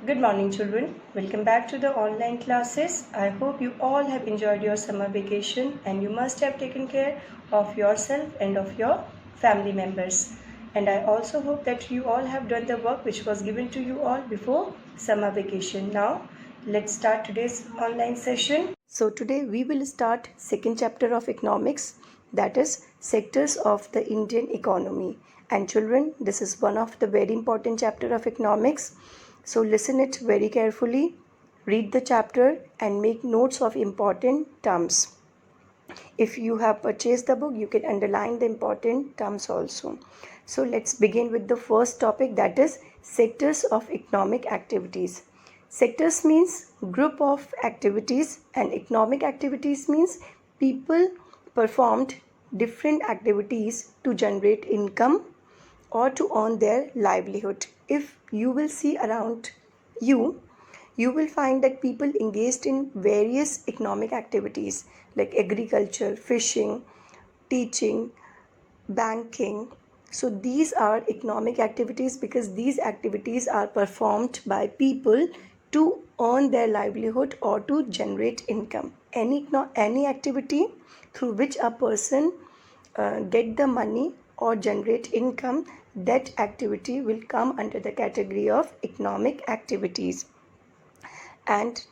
Good morning, children. Welcome back to the online classes. I hope you all have enjoyed your summer vacation and you must have taken care of yourself and of your family members. And I also hope that you all have done the work which was given to you all before summer vacation. Now, let's start today's online session. So today we will start second chapter of economics, that is sectors of the Indian economy. And children, this is one of the very important chapter of economics. So listen it very carefully, read the chapter and make notes of important terms. If you have purchased the book, you can underline the important terms also. So let's begin with the first topic, that is sectors of economic activities. Sectors means group of activities and economic activities means people performed different activities to generate income or to earn their livelihood. If you will see around you, you will find that people engaged in various economic activities like agriculture, fishing, teaching, banking. So these are economic activities because these activities are performed by people to earn their livelihood or to generate income. Any activity through which a person get the money or generate income, that activity will come under the category of economic activities. And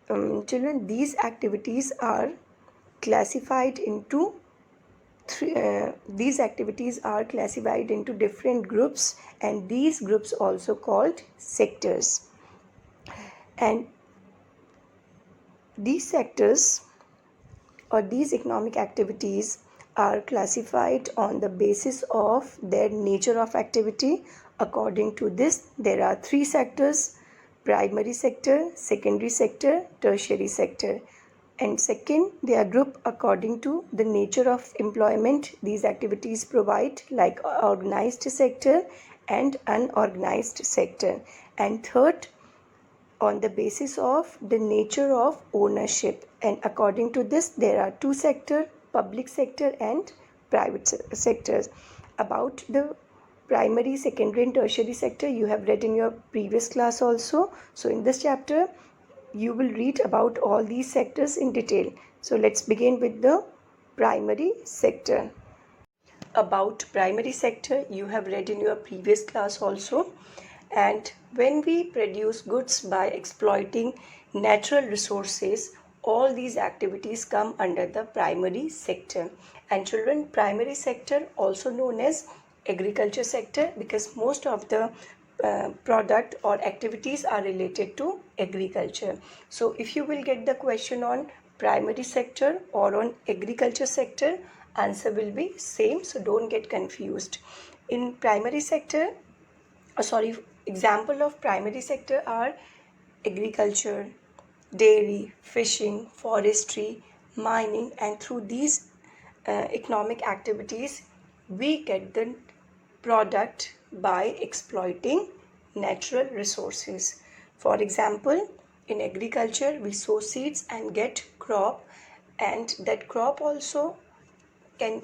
children, these activities are classified into different groups, and these groups also called sectors. And these sectors or these economic activities are classified on the basis of their nature of activity. According to this, there are three sectors: primary sector, secondary sector, tertiary sector. And second, they are grouped according to the nature of employment these activities provide, like organized sector and unorganized sector. And third, on the basis of the nature of ownership. And according to this, there are two sectors: public sector and private sectors. About the primary, secondary and tertiary sector, you have read in your previous class also. So in this chapter, you will read about all these sectors in detail. So let's begin with the primary sector. About primary sector, you have read in your previous class also. And when we produce goods by exploiting natural resources, all these activities come under the primary sector. And children, primary sector also known as agriculture sector because most of the product or activities are related to agriculture. So if you will get the question on primary sector or on agriculture sector, answer will be same, so don't get confused. In primary sector, example of primary sector are agriculture, dairy, fishing, forestry, mining, and through these economic activities we get the product by exploiting natural resources. For example, in agriculture we sow seeds and get crop, and that crop also can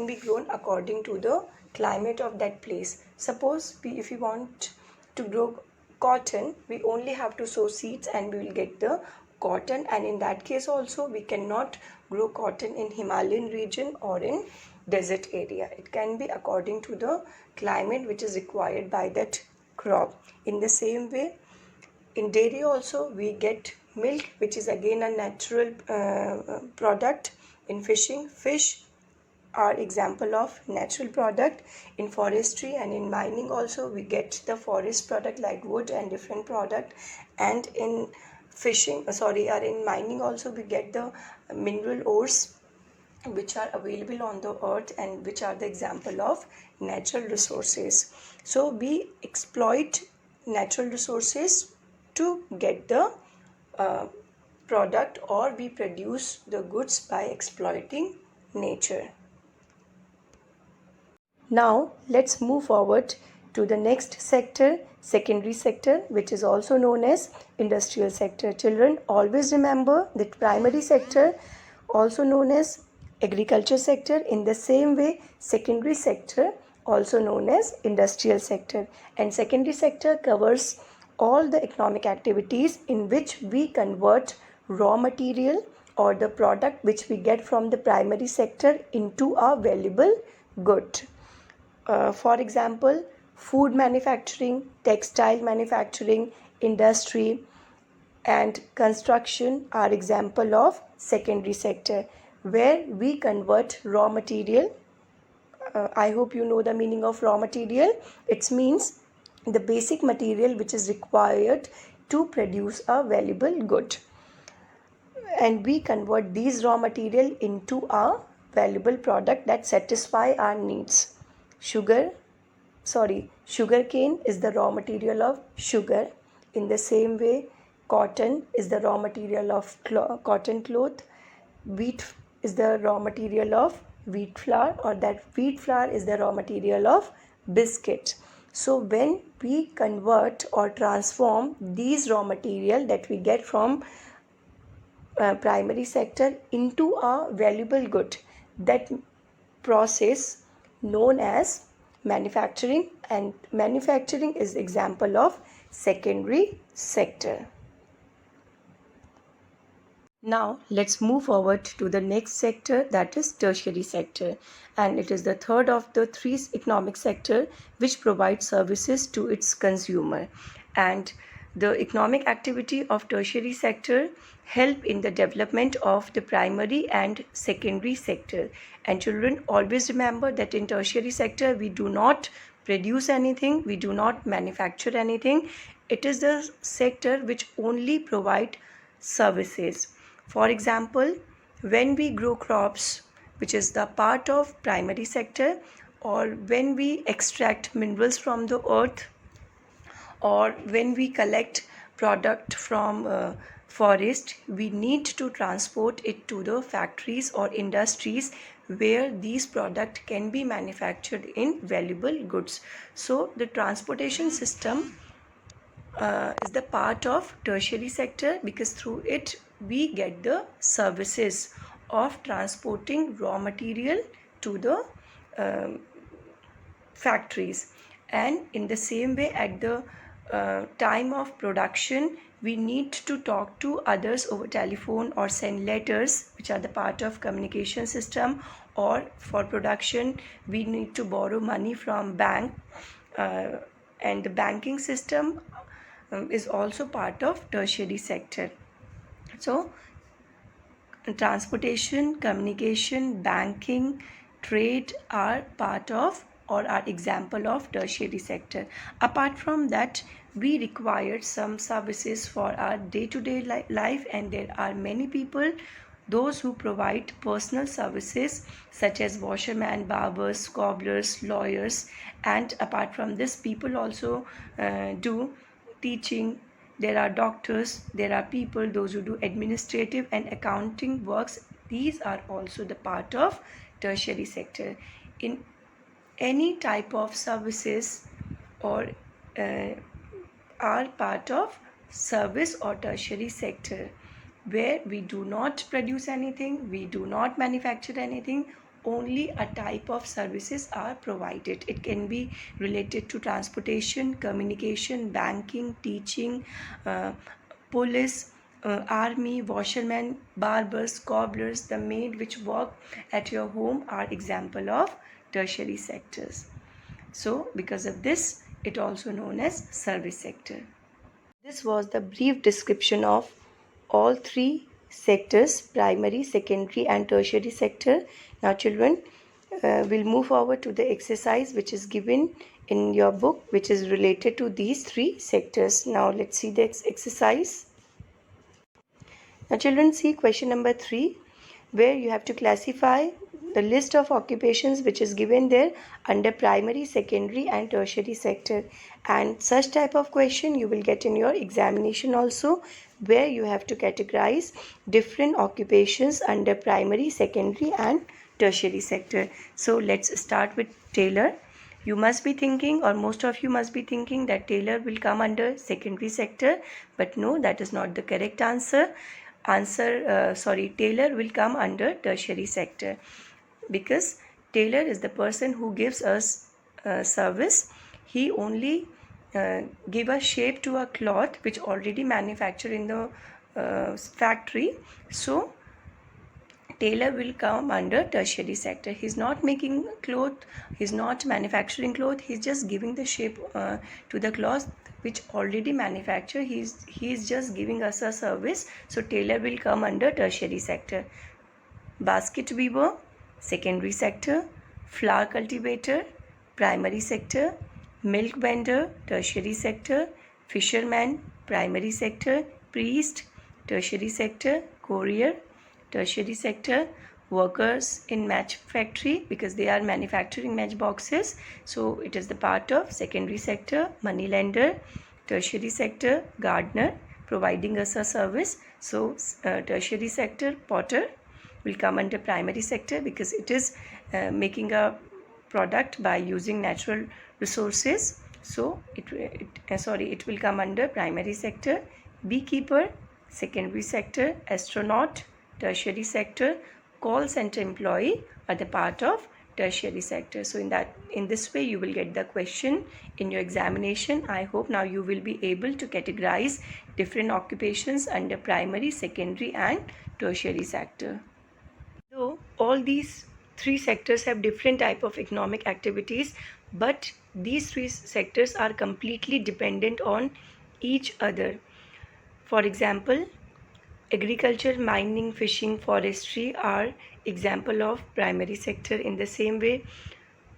be grown according to the climate of that place. Suppose if we want to grow cotton, we only have to sow seeds and we will get the cotton. And in that case also, we cannot grow cotton in Himalayan region or in desert area. It can be according to the climate which is required by that crop. In the same way, in dairy also we get milk, which is again a natural product. In fishing, fish are example of natural product. In forestry and in mining also we get the forest product like wood and different product. And in in mining also we get the mineral ores which are available on the earth and which are the example of natural resources. So we exploit natural resources to get the product, or we produce the goods by exploiting nature. Now let's move forward to the next sector, secondary sector, which is also known as industrial sector. Children, always remember that primary sector also known as agriculture sector. In the same way, secondary sector also known as industrial sector. And secondary sector covers all the economic activities in which we convert raw material or the product which we get from the primary sector into a valuable good. For example, food manufacturing, textile manufacturing, industry, and construction are example of secondary sector, where we convert raw material. I hope you know the meaning of raw material. It means the basic material which is required to produce a valuable good, and we convert these raw material into a valuable product that satisfy our needs. Sugarcane is the raw material of sugar. In the same way, cotton is the raw material of cotton cloth. Wheat is the raw material of wheat flour, or that wheat flour is the raw material of biscuit. So when we convert or transform these raw material that we get from primary sector into a valuable good, that process known as manufacturing, and manufacturing is example of secondary sector. Now let's move forward to the next sector, that is tertiary sector, and it is the third of the three economic sector which provides services to its consumer. And the economic activity of tertiary sector help in the development of the primary and secondary sector. And children, always remember that in tertiary sector we do not produce anything, we do not manufacture anything. It is the sector which only provide services. For example, when we grow crops, which is the part of primary sector, or when we extract minerals from the earth, or when we collect product from forest, we need to transport it to the factories or industries where these products can be manufactured in valuable goods. So the transportation system is the part of tertiary sector, because through it we get the services of transporting raw material to the factories. And in the same way, at the time of production, we need to talk to others over telephone or send letters, which are the part of communication system. Or for production, we need to borrow money from bank, and the banking system is also part of tertiary sector. So transportation, communication, banking, trade are part of or are example of tertiary sector. Apart from that, we require some services for our day-to-day life, and there are many people, those who provide personal services such as washerman, barbers, cobblers, lawyers. And apart from this, people also do teaching. There are doctors, there are people, those who do administrative and accounting works. These are also the part of tertiary sector. In any type of services or are part of service or tertiary sector, where we do not produce anything, we do not manufacture anything, only a type of services are provided. It can be related to transportation, communication, banking, teaching, police, army, washermen, barbers, cobblers, the maid which work at your home are example of tertiary sectors. So because of this, it also known as service sector. This was the brief description of all three sectors, primary, secondary and tertiary sector. Now children, we'll move forward to the exercise which is given in your book, which is related to these three sectors. Now let's see the exercise. Now children, see question number 3, where you have to classify the list of occupations which is given there under primary, secondary and tertiary sector. And such type of question you will get in your examination also, where you have to categorize different occupations under primary, secondary and tertiary sector. So let's start with tailor. You must be thinking, or most of you must be thinking, that tailor will come under secondary sector, but no, that is not the correct answer. Tailor will come under tertiary sector, because tailor is the person who gives us service. He only give a shape to a cloth which already manufactured in the factory. So tailor will come under tertiary sector. He's not making cloth, he's not manufacturing cloth, he's just giving the shape to the cloth which already manufactured. He's just giving us a service. So tailor will come under tertiary sector. Basket weaver, secondary sector. Flower cultivator, primary sector. Milk vendor, tertiary sector. Fisherman, primary sector. Priest, tertiary sector. Courier, tertiary sector. Workers in match factory, because they are manufacturing match boxes, so it is the part of secondary sector. Money lender, tertiary sector. Gardener, providing us a service, so tertiary sector. Potter will come under primary sector because it is making a product by using natural resources, so it will come under primary sector. Beekeeper, secondary sector. Astronaut, tertiary sector. Call center employee are the part of tertiary sector. So in this way you will get the question in your examination. I hope now you will be able to categorize different occupations under primary, secondary and tertiary sector. Though all these three sectors have different type of economic activities, but these three sectors are completely dependent on each other. For example, agriculture, mining, fishing, forestry are example of primary sector. In the same way,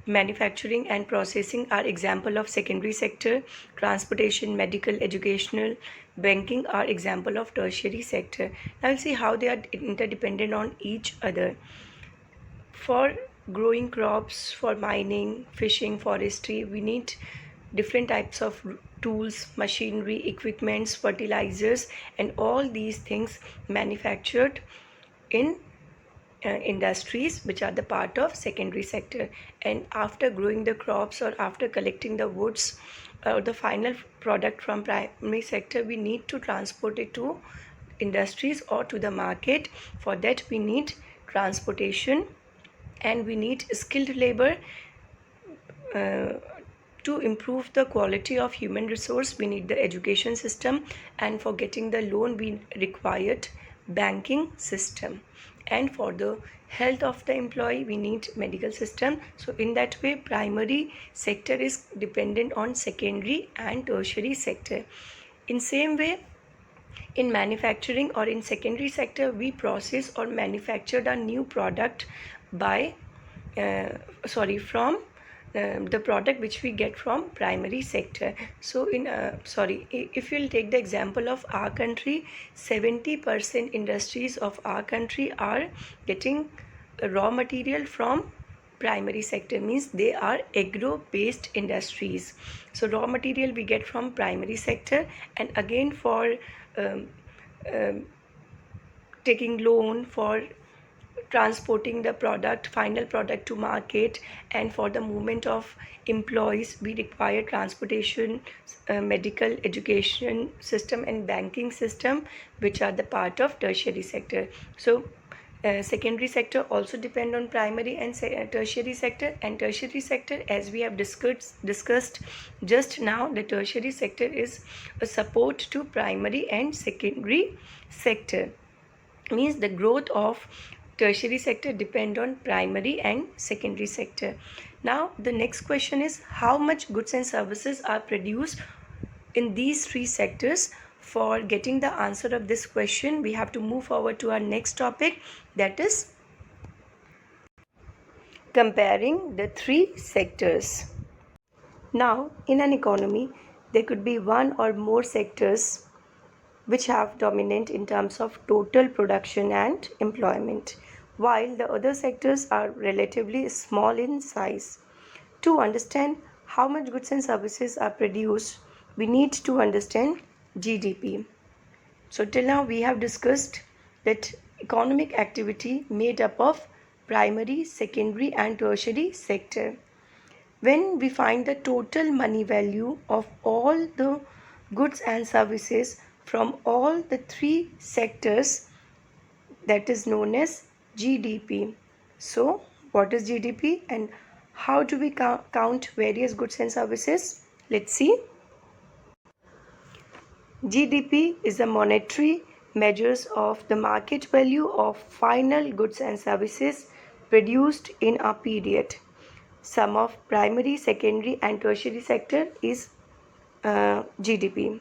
manufacturing and processing are example of secondary sector. Transportation, medical, educational, banking are example of tertiary sector. Now we'll see how they are interdependent on each other. For growing crops, for mining, fishing, forestry, we need different types of tools, machinery, equipments, fertilizers, and all these things manufactured in industries which are the part of secondary sector. And after growing the crops or after collecting the woods or the final product from primary sector, we need to transport it to industries or to the market. For that we need transportation and we need skilled labor. To improve the quality of human resource, we need the education system, and for getting the loan we required banking system, and for the health of the employee we need medical system. So in that way primary sector is dependent on secondary and tertiary sector. In same way, in manufacturing or in secondary sector, we process or manufactured a new product by from the product which we get from primary sector. So if you'll take the example of our country, 70% industries of our country are getting raw material from primary sector, means they are agro based industries. So raw material we get from primary sector, and again for taking loan, for transporting the product, final product to market, and for the movement of employees we require transportation, medical, education system and banking system, which are the part of tertiary sector. So secondary sector also depend on primary and tertiary sector, and tertiary sector, as we have discussed just now, the tertiary sector is a support to primary and secondary sector, means the growth of tertiary sector depend on primary and secondary sector. Now the next question is, how much goods and services are produced in these three sectors? For getting the answer of this question, we have to move forward to our next topic, that is comparing the three sectors. Now in an economy there could be one or more sectors which have dominant in terms of total production and employment, while the other sectors are relatively small in size. To understand how much goods and services are produced, we need to understand GDP. So till now we have discussed that economic activity made up of primary, secondary and tertiary sector. When we find the total money value of all the goods and services from all the three sectors, that is known as GDP. So what is GDP and how do we count various goods and services? Let's see. GDP is the monetary measures of the market value of final goods and services produced in a period. Sum of primary, secondary and tertiary sector is GDP.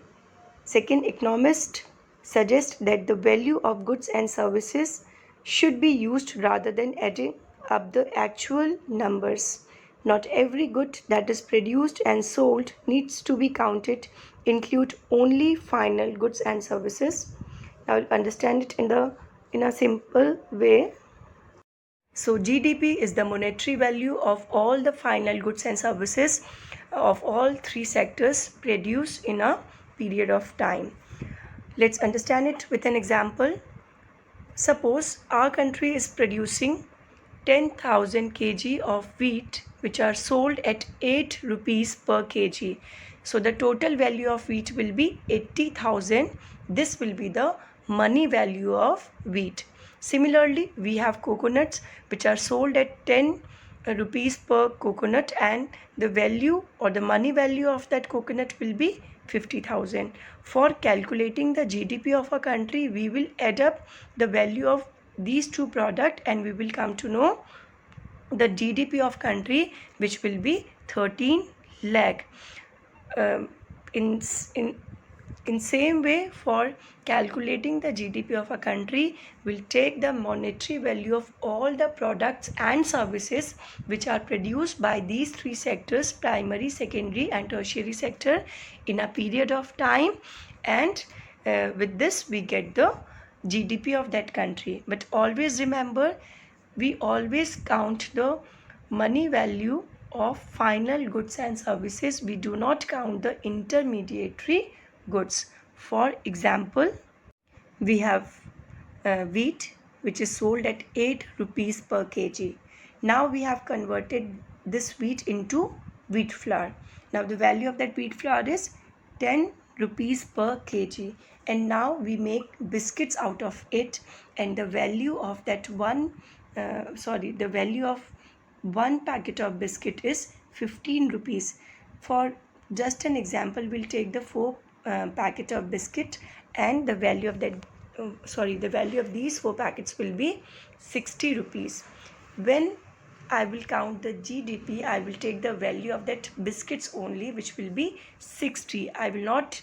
Second, economists suggest that the value of goods and services should be used rather than adding up the actual numbers. Not every good that is produced and sold needs to be counted. Include only final goods and services. Now understand it in a simple way. So GDP is the monetary value of all the final goods and services of all three sectors produced in a period of time. Let's understand it with an example. Suppose our country is producing 10,000 kg of wheat which are sold at 8 rupees per kg. So the total value of wheat will be 80,000. This will be the money value of wheat. Similarly, we have coconuts which are sold at 10 rupees per coconut, and the value or the money value of that coconut will be 50,000. For calculating the GDP of a country, we will add up the value of these two products and we will come to know the GDP of country, which will be 13 lakh. In same way, for calculating the GDP of a country, we'll take the monetary value of all the products and services which are produced by these three sectors, primary, secondary and tertiary sector, in a period of time, and with this we get the GDP of that country. But always remember, we always count the money value of final goods and services. We do not count the intermediary goods. For example, we have wheat which is sold at 8 rupees per kg. Now we have converted this wheat into wheat flour. Now the value of that wheat flour is 10 rupees per kg, and now we make biscuits out of it, and the value of that the value of one packet of biscuit is 15 rupees. For just an example, we'll take the 4 packet of biscuit, and the value of that the value of these 4 packets will be 60 rupees. When I will count the GDP, I will take the value of that biscuits only, which will be 60. I will not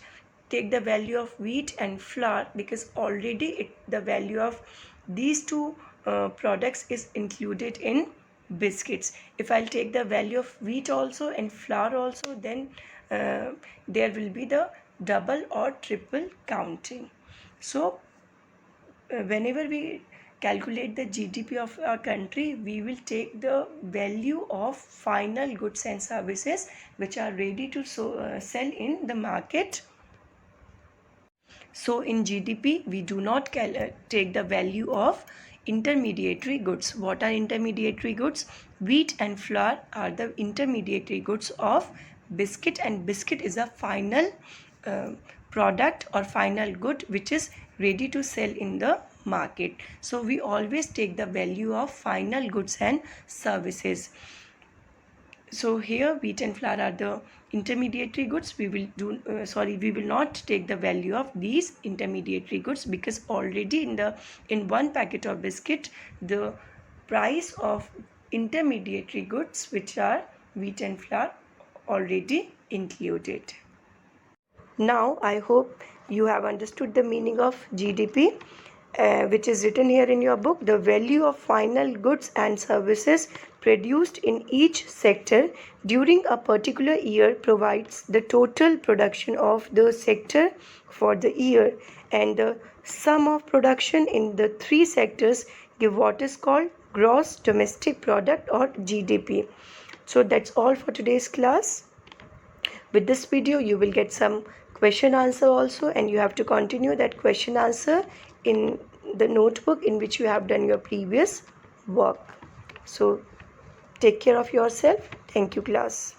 take the value of wheat and flour, because already the value of these two products is included in biscuits. If I'll take the value of wheat also and flour also, then there will be the double or triple counting. So whenever we calculate the GDP of our country, we will take the value of final goods and services which are ready to sell in the market. So in GDP, we do not take the value of intermediary goods. What are intermediary goods? Wheat and flour are the intermediary goods of biscuit, and biscuit is a final product or final good which is ready to sell in the market. So we always take the value of final goods and services. So here wheat and flour are the intermediary goods. We will not take the value of these intermediary goods, because already in one packet of biscuit, the price of intermediary goods, which are wheat and flour, already included. Now I hope you have understood the meaning of GDP, which is written here in your book. The value of final goods and services produced in each sector during a particular year provides the total production of the sector for the year, and the sum of production in the three sectors give what is called gross domestic product or GDP. So that's all for today's class. With this video, you will get some question answer also, and you have to continue that question answer in the notebook in which you have done your previous work. So take care of yourself. Thank you, class.